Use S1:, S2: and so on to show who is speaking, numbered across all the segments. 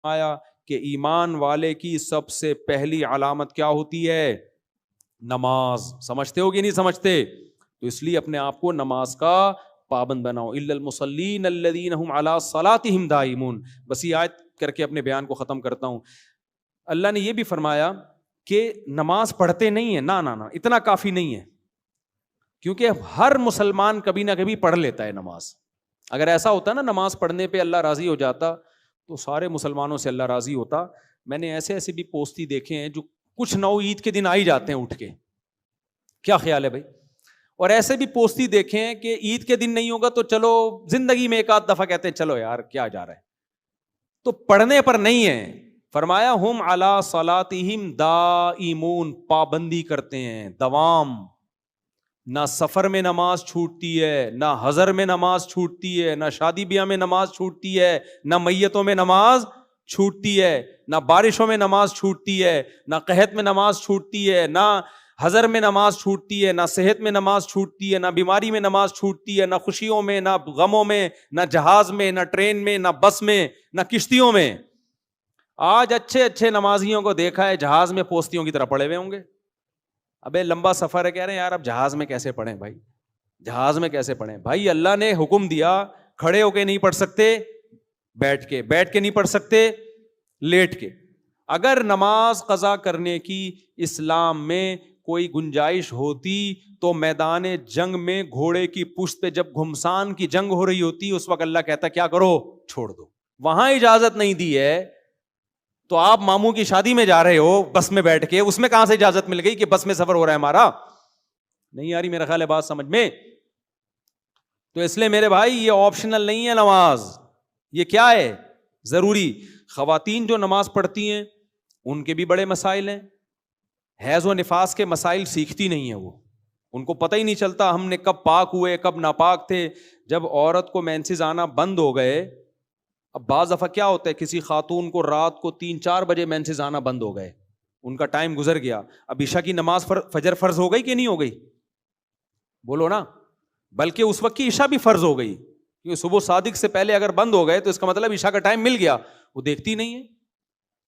S1: آیا کہ ایمان والے کی سب سے پہلی علامت کیا ہوتی ہے؟ نماز. سمجھتے ہو کہ نہیں سمجھتے؟ تو اس لیے اپنے آپ کو نماز کا پابند بناؤ. الا المصلین الذین هم علی صلاتهم دائمون. بس یہ آیت کر کے اپنے بیان کو ختم کرتا ہوں. اللہ نے یہ بھی فرمایا کہ نماز پڑھتے نہیں ہیں، نہ اتنا کافی نہیں ہے، کیونکہ ہر مسلمان کبھی نہ کبھی پڑھ لیتا ہے نماز. اگر ایسا ہوتا نا نماز پڑھنے پہ اللہ راضی ہو جاتا تو سارے مسلمانوں سے اللہ راضی ہوتا. میں نے ایسے ایسے بھی پوستی دیکھے ہیں جو کچھ نو عید کے دن آ ہی جاتے ہیں اٹھ کے. کیا خیال ہے بھائی؟ اور ایسے بھی پوستی دیکھے ہیں کہ عید کے دن نہیں ہوگا تو چلو زندگی میں ایک آدھ دفعہ کہتے ہیں چلو یار کیا جا رہا ہے. تو پڑھنے پر نہیں ہے. فرمایا ہم علی صلاتہم دائمون، پابندی کرتے ہیں، دوام. نہ سفر میں نماز چھوٹتی ہے، نہ حضر میں نماز چھوٹتی ہے، نہ شادی بیاہ میں نماز چھوٹتی ہے، نہ میتوں میں نماز چھوٹتی ہے، نہ بارشوں میں نماز چھوٹتی ہے، نہ قحط میں نماز چھوٹتی ہے، نہ حضر میں نماز چھوٹتی ہے، نہ صحت میں نماز چھوٹتی ہے، نہ بیماری میں نماز چھوٹتی ہے، نہ خوشیوں میں، نہ غموں میں، نہ جہاز میں، نہ ٹرین میں، نہ بس میں، نہ کشتیوں میں. آج اچھے اچھے نمازیوں کو دیکھا ہے جہاز میں پوستیوں کی طرح پڑے ہوئے ہوں گے. ابے لمبا سفر ہے، کہہ رہے ہیں یار اب جہاز میں کیسے پڑھیں بھائی، جہاز میں کیسے پڑھیں بھائی. اللہ نے حکم دیا کھڑے ہو کے نہیں پڑھ سکتے، بیٹھ کے نہیں پڑھ سکتے، لیٹ کے. اگر نماز قضا کرنے کی اسلام میں کوئی گنجائش ہوتی تو میدان جنگ میں گھوڑے کی پشت پہ جب گھمسان کی جنگ ہو رہی ہوتی اس وقت اللہ کہتا کیا کرو، چھوڑ دو. وہاں اجازت نہیں دی ہے تو آپ ماموں کی شادی میں جا رہے ہو بس میں بیٹھ کے، اس میں کہاں سے اجازت مل گئی کہ بس میں سفر ہو رہا ہے ہمارا؟ نہیں آ رہی میرا خیال ہے بات سمجھ میں. تو اس لیے میرے بھائی یہ آپشنل نہیں ہے نماز، یہ کیا ہے؟ ضروری. خواتین جو نماز پڑھتی ہیں ان کے بھی بڑے مسائل ہیں. حیض و نفاس کے مسائل سیکھتی نہیں ہیں وہ، ان کو پتہ ہی نہیں چلتا ہم نے کب پاک ہوئے کب ناپاک تھے. جب عورت کو مینسز آنا بند ہو گئے، اب بعض دفعہ کیا ہوتا ہے کسی خاتون کو رات کو 3-4 بجے مینسز آنا بند ہو گئے، ان کا ٹائم گزر گیا، اب عشاء کی نماز فجر فرض ہو گئی کہ نہیں ہو گئی؟ بولو نا. بلکہ اس وقت کی عشاء بھی فرض ہو گئی، کیونکہ صبح صادق سے پہلے اگر بند ہو گئے تو اس کا مطلب عشاء کا ٹائم مل گیا. وہ دیکھتی نہیں ہے،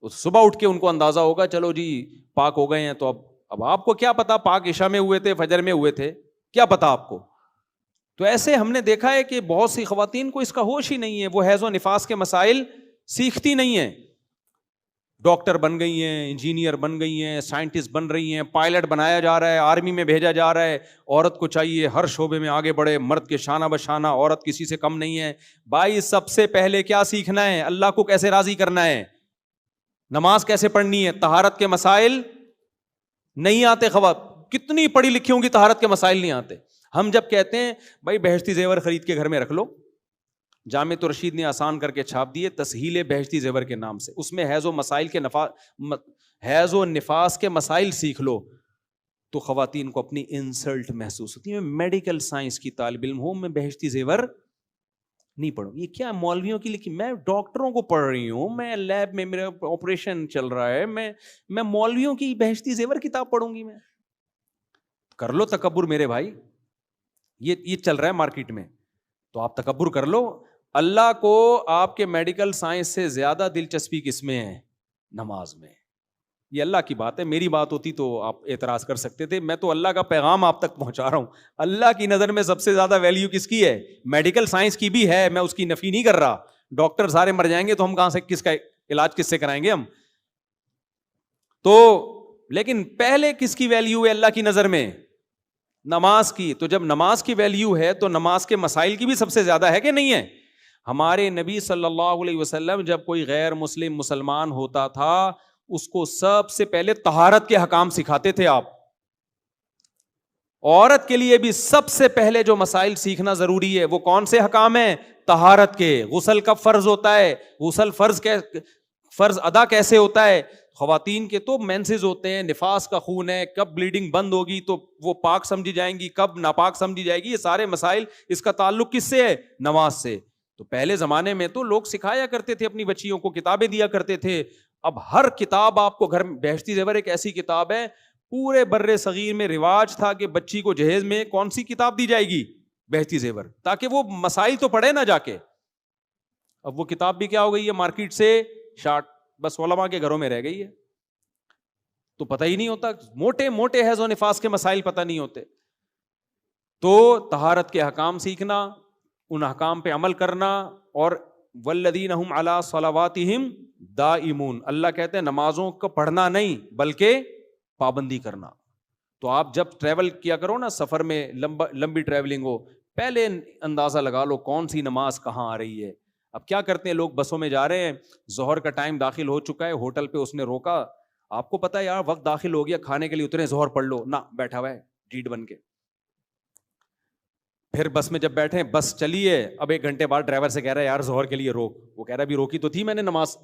S1: تو صبح اٹھ کے ان کو اندازہ ہوگا چلو جی پاک ہو گئے ہیں. تو اب آپ کو کیا پتا پاک عشاء میں ہوئے تھے فجر میں ہوئے تھے، کیا پتا آپ کو؟ تو ایسے ہم نے دیکھا ہے کہ بہت سی خواتین کو اس کا ہوش ہی نہیں ہے، وہ حیض و نفاس کے مسائل سیکھتی نہیں ہیں. ڈاکٹر بن گئی ہیں، انجینئر بن گئی ہیں، سائنٹسٹ بن رہی ہیں، پائلٹ بنایا جا رہا ہے، آرمی میں بھیجا جا رہا ہے. عورت کو چاہیے ہر شعبے میں آگے بڑھے، مرد کے شانہ بشانہ، عورت کسی سے کم نہیں ہے. بھائی سب سے پہلے کیا سیکھنا ہے؟ اللہ کو کیسے راضی کرنا ہے، نماز کیسے پڑھنی ہے. طہارت کے مسائل نہیں آتے. کتنی پڑھی لکھی ہوں گی طہارت کے مسائل نہیں آتے. ہم جب کہتے ہیں بھائی بہشتی زیور خرید کے گھر میں رکھ لو، جامع الرشید نے آسان کر کے چھاپ دیے تسہیل بہشتی زیور کے نام سے، اس میں حیض و نفاس کے مسائل سیکھ لو، تو خواتین کو اپنی انسلٹ محسوس ہوتی ہے. میں میڈیکل سائنس کی طالب علم ہوں، میں بہشتی زیور نہیں پڑھوں. یہ کیا مولویوں کی لکھی، میں ڈاکٹروں کو پڑھ رہی ہوں، میں لیب میں میرا آپریشن چل رہا ہے، میں مولویوں کی بہشتی زیور کتاب پڑھوں گی؟ میں کر لو تکبر میرے بھائی، یہ چل رہا ہے مارکیٹ میں، تو آپ تکبر کر لو. اللہ کو آپ کے میڈیکل سائنس سے زیادہ دلچسپی کس میں ہے؟ نماز میں. یہ اللہ کی بات ہے، میری بات ہوتی تو آپ اعتراض کر سکتے تھے. میں تو اللہ کا پیغام آپ تک پہنچا رہا ہوں. اللہ کی نظر میں سب سے زیادہ ویلیو کس کی ہے؟ میڈیکل سائنس کی بھی ہے، میں اس کی نفی نہیں کر رہا. ڈاکٹر سارے مر جائیں گے تو ہم کہاں سے کس کا علاج کس سے کرائیں گے ہم؟ تو لیکن پہلے کس کی ویلیو ہے اللہ کی نظر میں؟ نماز کی. تو جب نماز کی ویلیو ہے تو نماز کے مسائل کی بھی سب سے زیادہ ہے کہ نہیں ہے؟ ہمارے نبی صلی اللہ علیہ وسلم جب کوئی غیر مسلم مسلمان ہوتا تھا اس کو سب سے پہلے طہارت کے حکام سکھاتے تھے آپ. عورت کے لیے بھی سب سے پہلے جو مسائل سیکھنا ضروری ہے وہ کون سے حکام ہیں؟ طہارت کے. غسل کب فرض ہوتا ہے؟ غسل فرض ادا کیسے ہوتا ہے؟ خواتین کے تو مینسز ہوتے ہیں، نفاس کا خون ہے، کب بلیڈنگ بند ہوگی تو وہ پاک سمجھی جائیں گی، کب ناپاک سمجھی جائے گی. یہ سارے مسائل، اس کا تعلق کس سے ہے؟ نماز سے. تو پہلے زمانے میں تو لوگ سکھایا کرتے تھے اپنی بچیوں کو، کتابیں دیا کرتے تھے. اب ہر کتاب آپ کو گھر میں، بہشتی زیور ایک ایسی کتاب ہے، پورے بر صغیر میں رواج تھا کہ بچی کو جہیز میں کون سی کتاب دی جائے گی؟ بہشتی زیور، تاکہ وہ مسائل تو پڑھے نہ جا کے. اب وہ کتاب بھی کیا ہو گئی ہے؟ مارکیٹ سے شارٹ بس علماء کے گھروں میں رہ گئی ہے، تو پتہ ہی نہیں ہوتا، موٹے موٹے حیض و نفاس کے مسائل پتہ نہیں ہوتے. تو طہارت کے احکام سیکھنا، ان احکام پہ عمل کرنا، اور والذین هم علی صلواتہم دائمون، اللہ کہتے ہیں نمازوں کو پڑھنا نہیں بلکہ پابندی کرنا. تو آپ جب ٹریول کیا کرو نا، سفر میں لمبی ٹریولنگ ہو، پہلے اندازہ لگا لو کون سی نماز کہاں آ رہی ہے. اب کیا کرتے ہیں لوگ، بسوں میں جا رہے ہیں، ظہر کا ٹائم داخل ہو چکا ہے، ہوٹل پہ اس نے روکا، آپ کو پتا ہے یار وقت داخل ہو گیا، کھانے کے لیے اترے، ظہر پڑھ لو، نہ بیٹھا ہوا ہے ڈیڑھ بن کے. پھر بس میں جب بیٹھے، بس چلی ہے، اب 1 گھنٹے بعد ڈرائیور سے کہہ رہا ہے یار ظہر کے لیے روک، وہ کہہ رہا ہے بھی روکی تو تھی میں نے نماز،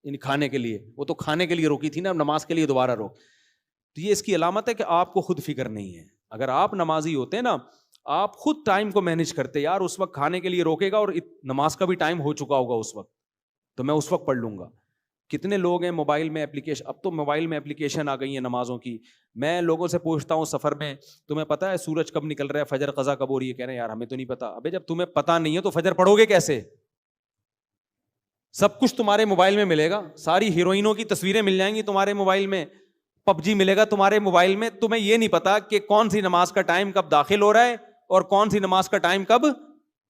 S1: یعنی کھانے کے لیے، وہ تو کھانے کے لیے روکی تھی نا، نماز کے لیے دوبارہ روک. تو یہ اس کی علامت ہے کہ آپ کو خود فکر نہیں ہے. اگر آپ نمازی ہوتے نا، آپ خود ٹائم کو مینج کرتے، یار اس وقت کھانے کے لیے روکے گا اور نماز کا بھی ٹائم ہو چکا ہوگا اس وقت، تو میں اس وقت پڑھ لوں گا. کتنے لوگ ہیں موبائل میں اپلیکیشن، اب تو موبائل میں اپلیکیشن آ گئی ہیں نمازوں کی. میں لوگوں سے پوچھتا ہوں سفر میں، تمہیں پتا ہے سورج کب نکل رہا ہے، فجر قضا کب ہو رہی ہے؟ کہہ رہے ہیں یار ہمیں تو نہیں پتا. ابے جب تمہیں پتا نہیں ہے تو فجر پڑھو گے کیسے؟ سب کچھ تمہارے موبائل میں ملے گا، ساری ہیروئنوں کی تصویریں مل جائیں گی تمہارے موبائل میں، پب جی ملے گا تمہارے موبائل میں. تمہیں یہ نہیں پتا کہ کون سی نماز کا ٹائم کب داخل ہو رہا ہے اور کون سی نماز کا ٹائم کب.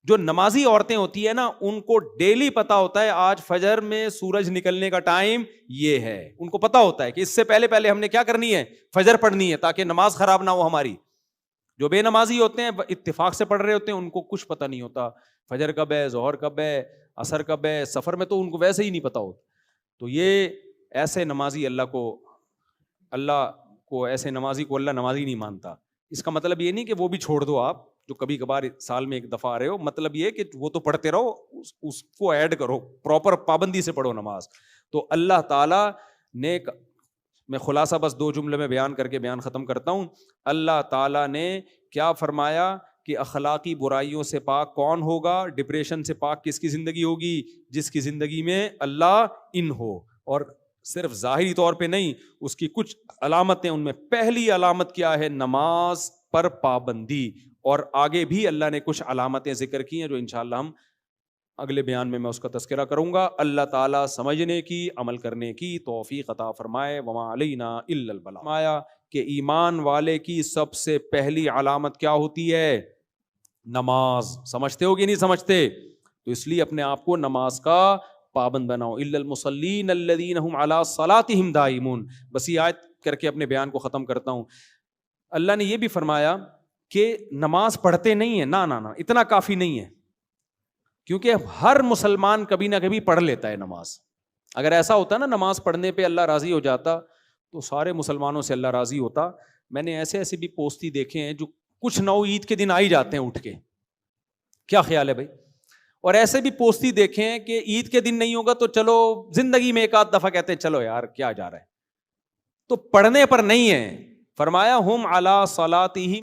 S1: جو نمازی عورتیں ہوتی ہے نا، ان کو ڈیلی پتا ہوتا ہے آج فجر میں سورج نکلنے کا ٹائم یہ ہے. ان کو پتا ہوتا ہے کہ اس سے پہلے پہلے ہم نے کیا کرنی ہے، فجر پڑھنی ہے، تاکہ نماز خراب نہ ہو ہماری. جو بے نمازی ہوتے ہیں اتفاق سے پڑھ رہے ہوتے ہیں، ان کو کچھ پتا نہیں ہوتا فجر کب ہے، ظہر کب ہے، عصر کب ہے. سفر میں تو ان کو ویسے ہی نہیں پتا ہوتا. تو یہ ایسے نمازی اللہ کو ایسے نمازی کو اللہ نمازی نہیں مانتا. اس کا مطلب یہ نہیں کہ وہ بھی چھوڑ دو آپ، جو کبھی کبھار سال میں 1 دفعہ آ رہے ہو. مطلب یہ کہ وہ تو پڑھتے رہو، اس کو ایڈ کرو، پراپر پابندی سے پڑھو نماز. تو اللہ تعالیٰ نے، میں خلاصہ بس 2 جملے میں بیان کر کے بیان ختم کرتا ہوں. اللہ تعالیٰ نے کیا فرمایا کہ اخلاقی برائیوں سے پاک کون ہوگا، ڈپریشن سے پاک کس کی زندگی ہوگی؟ جس کی زندگی میں اللہ ان ہو. اور صرف ظاہری طور پہ نہیں، اس کی کچھ علامتیں، ان میں پہلی علامت کیا ہے؟ نماز پر پابندی. اور آگے بھی اللہ نے کچھ علامتیں ذکر کی ہیں جو انشاءاللہ ہم اگلے بیان میں اس کا تذکرہ کروں گا. اللہ تعالیٰ سمجھنے کی، عمل کرنے کی توفیق عطا فرمائے. وما علینا الا البلاغ. فرمایا کہ ایمان والے کی سب سے پہلی علامت کیا ہوتی ہے؟ نماز. سمجھتے ہو کہ نہیں سمجھتے؟ تو اس لیے اپنے آپ کو نماز کا پابند بناؤ. الا المصلین الذین هم علی صلاتہم دائمون. بس یہ آیت کر کے اپنے بیان کو ختم کرتا ہوں. اللہ نے یہ بھی فرمایا کہ نماز پڑھتے نہیں ہیں، نہ اتنا کافی نہیں ہے، کیونکہ ہر مسلمان کبھی نہ کبھی پڑھ لیتا ہے نماز. اگر ایسا ہوتا نا نماز پڑھنے پہ اللہ راضی ہو جاتا تو سارے مسلمانوں سے اللہ راضی ہوتا. میں نے ایسے بھی پوستی دیکھے ہیں جو کچھ نو عید کے دن آ ہی جاتے ہیں اٹھ کے. کیا خیال ہے بھائی؟ اور ایسے بھی پوستی دیکھے ہیں کہ عید کے دن نہیں ہوگا تو چلو زندگی میں 1 آدھ دفعہ کہتے ہیں چلو یار کیا جا رہا ہے. تو پڑھنے پر نہیں ہے. فرمایا ہم علی صلاتہم